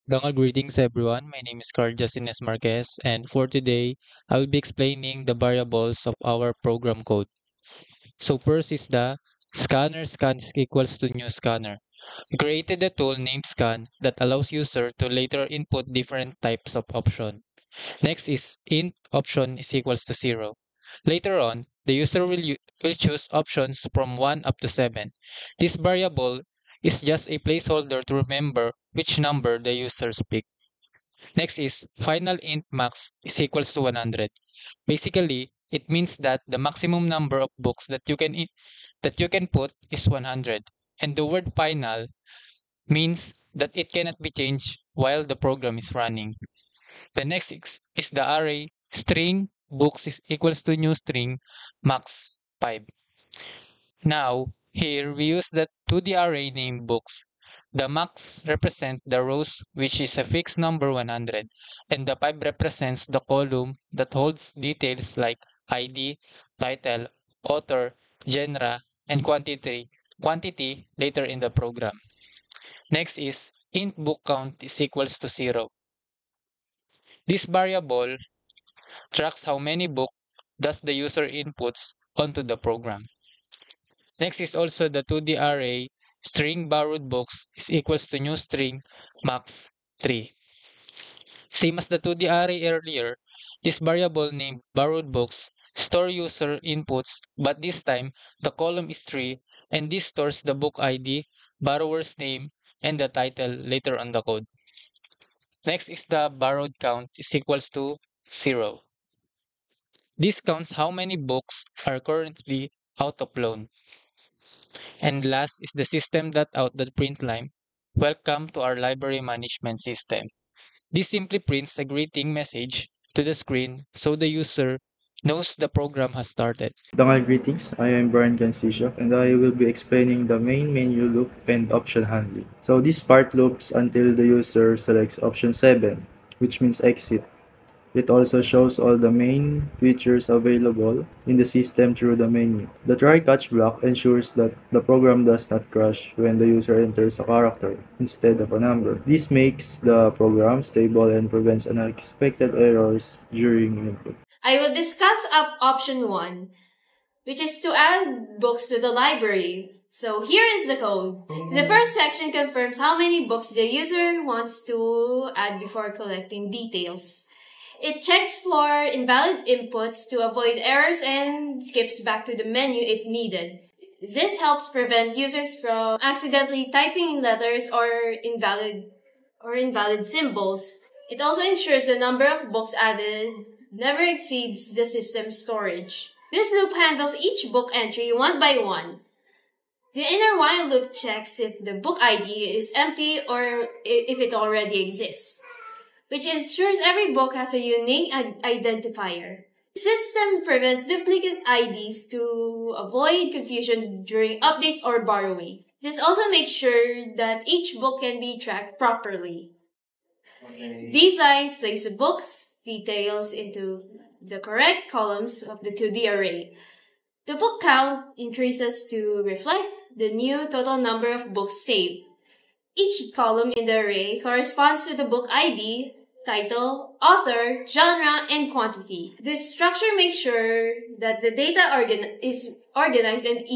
Dangal greetings everyone. My name is Carl Justin S. Marquez, and for today, I will be explaining the variables of our program code. So first is the scan is equals to new scanner. We created a tool named scan that allows user to later input different types of option. Next is int option is equals to 0. Later on, the user will choose options from 1 up to 7. This variable is just a placeholder to remember which number the user picked. Next is final int max is equals to 100. Basically, it means that the maximum number of books that you can put is 100. And the word final means that it cannot be changed while the program is running. The next is the array string books is equals to new string max 5. Now, here we use the 2D array named books. The max represents the rows, which is a fixed number 100, and the 5 represents the column that holds details like ID, title, author, genre, and quantity later in the program. Next is int book count is equals to 0. This variable tracks how many books does the user inputs onto the program. Next is also the 2D array string borrowed books is equals to new string max 3. Same as the 2D array earlier, this variable named borrowed books store user inputs, but this time the column is 3 and this stores the book ID, borrower's name, and the title later on the code. Next is the borrowed count is equals to 0. This counts how many books are currently out of loan. And last is the system.out.println. Welcome to our library management system. This simply prints a greeting message to the screen so the user knows the program has started. Dangal greetings, I am Brian Cansisio and I will be explaining the main menu loop and option handling. So this part loops until the user selects option 7, which means exit. It also shows all the main features available in the system through the menu. The try catch block ensures that the program does not crash when the user enters a character instead of a number. This makes the program stable and prevents unexpected errors during input. I will discuss option 1, which is to add books to the library. So here is the code. The first section confirms how many books the user wants to add before collecting details. It checks for invalid inputs to avoid errors and skips back to the menu if needed. This helps prevent users from accidentally typing in letters or invalid symbols. It also ensures the number of books added never exceeds the system's storage. This loop handles each book entry one by one. The inner while loop checks if the book ID is empty or if it already exists, which ensures every book has a unique identifier. The system prevents duplicate IDs to avoid confusion during updates or borrowing. This also makes sure that each book can be tracked properly. Okay. These lines place the book's details into the correct columns of the 2D array. The book count increases to reflect the new total number of books saved. Each column in the array corresponds to the book ID, title, author, genre, and quantity. This structure makes sure that the data is organized and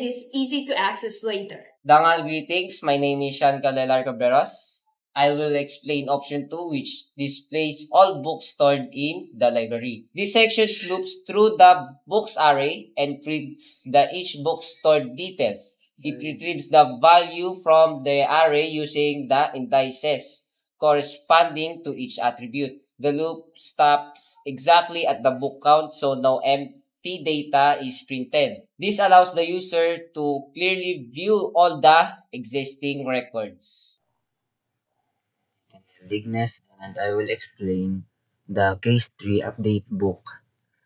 is easy to access later. Dangal greetings, my name is Sean Calelar Cabreros. I will explain option 2, which displays all books stored in the library. This section loops through the books array and prints each book stored details. It retrieves the value from the array using the indices corresponding to each attribute. The loop stops exactly at the book count, so no empty data is printed. This allows the user to clearly view all the existing records. Dignes, and I will explain the case 3 update book.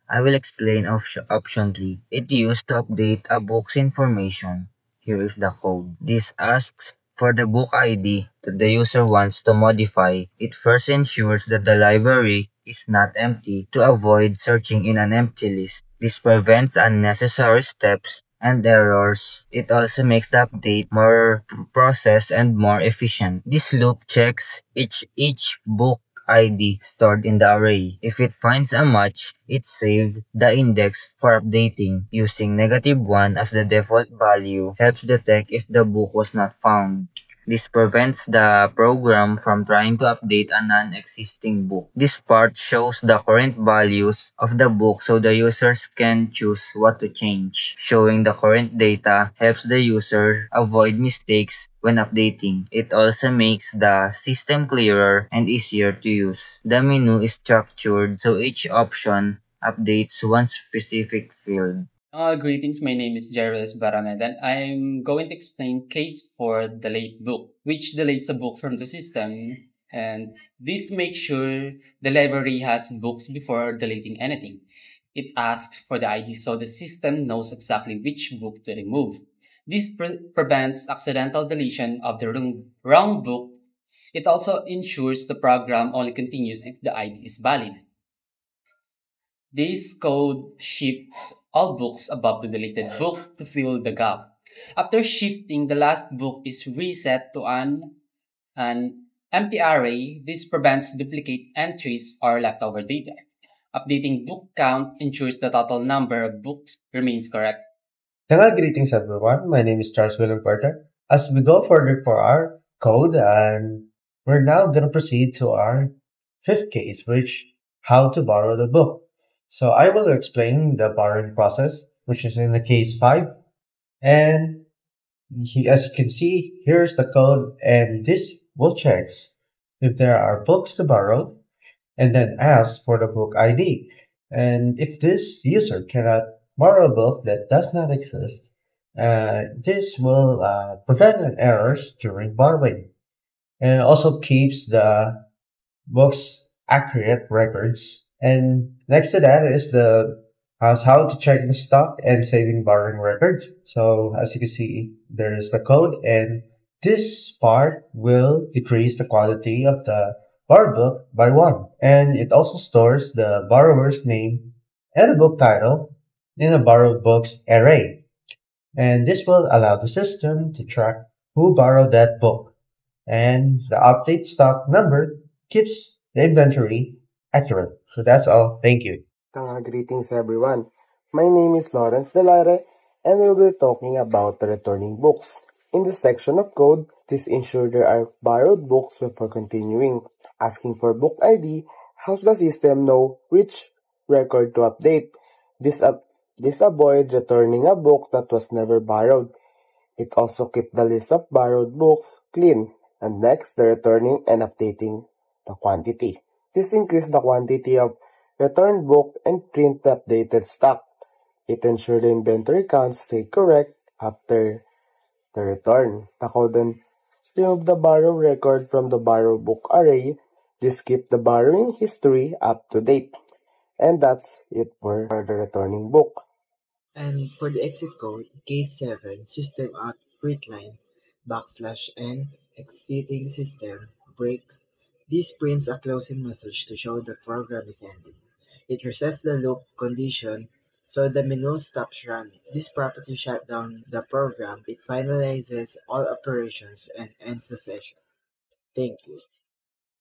I will explain option 3. It used to update a book's information. Here is the code. This asks for the book ID that the user wants to modify. It first ensures that the library is not empty to avoid searching in an empty list. This prevents unnecessary steps and errors. It also makes the update more processed and more efficient. This loop checks each book ID stored in the array. If it finds a match, it saves the index for updating. Using -1 as the default value helps detect if the book was not found. This prevents the program from trying to update a non-existing book. This part shows the current values of the book so the users can choose what to change. Showing the current data helps the user avoid mistakes when updating. It also makes the system clearer and easier to use. The menu is structured so each option updates one specific field. Greetings, my name is Jervis Baramed and I'm going to explain case for delete book, which deletes a book from the system, and this makes sure the library has books before deleting anything. It asks for the ID so the system knows exactly which book to remove. This prevents accidental deletion of the wrong book. It also ensures the program only continues if the ID is valid. This code shifts all books above the deleted book to fill the gap. After shifting, the last book is reset to an empty array. This prevents duplicate entries or leftover data. Updating book count ensures the total number of books remains correct. Hello, greetings everyone. My name is Charles William Carter. As we go further for our code, and we're now going to proceed to our fifth case, which how to borrow the book. So I will explain the borrowing process, which is in the case 5. And as you can see, here's the code, and this will checks if there are books to borrow and then asks for the book ID. And if this user cannot borrow a book that does not exist, this will prevent an errors during borrowing, and also keeps the book's accurate records. And next to that is the as how to check the stock and saving borrowing records. So as you can see, there is the code, and this part will decrease the quality of the borrowed book by 1. And it also stores the borrower's name and the book title in a borrowed books array. And this will allow the system to track who borrowed that book. And the update stock number keeps the inventory accurate. So that's all. Thank you. Greetings everyone. My name is Lawrence Delaire and we will be talking about the returning books. In this section of code, this ensures there are borrowed books before continuing. Asking for book ID helps the system know which record to update. This avoids returning a book that was never borrowed. It also keeps the list of borrowed books clean. And next, the returning and updating the quantity. This increases the quantity of returned book and print the updated stock. It ensures the inventory counts stay correct after the return. The code then remove the borrow record from the borrow book array. This keeps the borrowing history up to date. And that's it for the returning book. And for the exit code, case 7, system out println \n exiting system break. This prints a closing message to show the program is ending. It resets the loop condition so the menu stops running. This property shuts down the program. It finalizes all operations and ends the session. Thank you.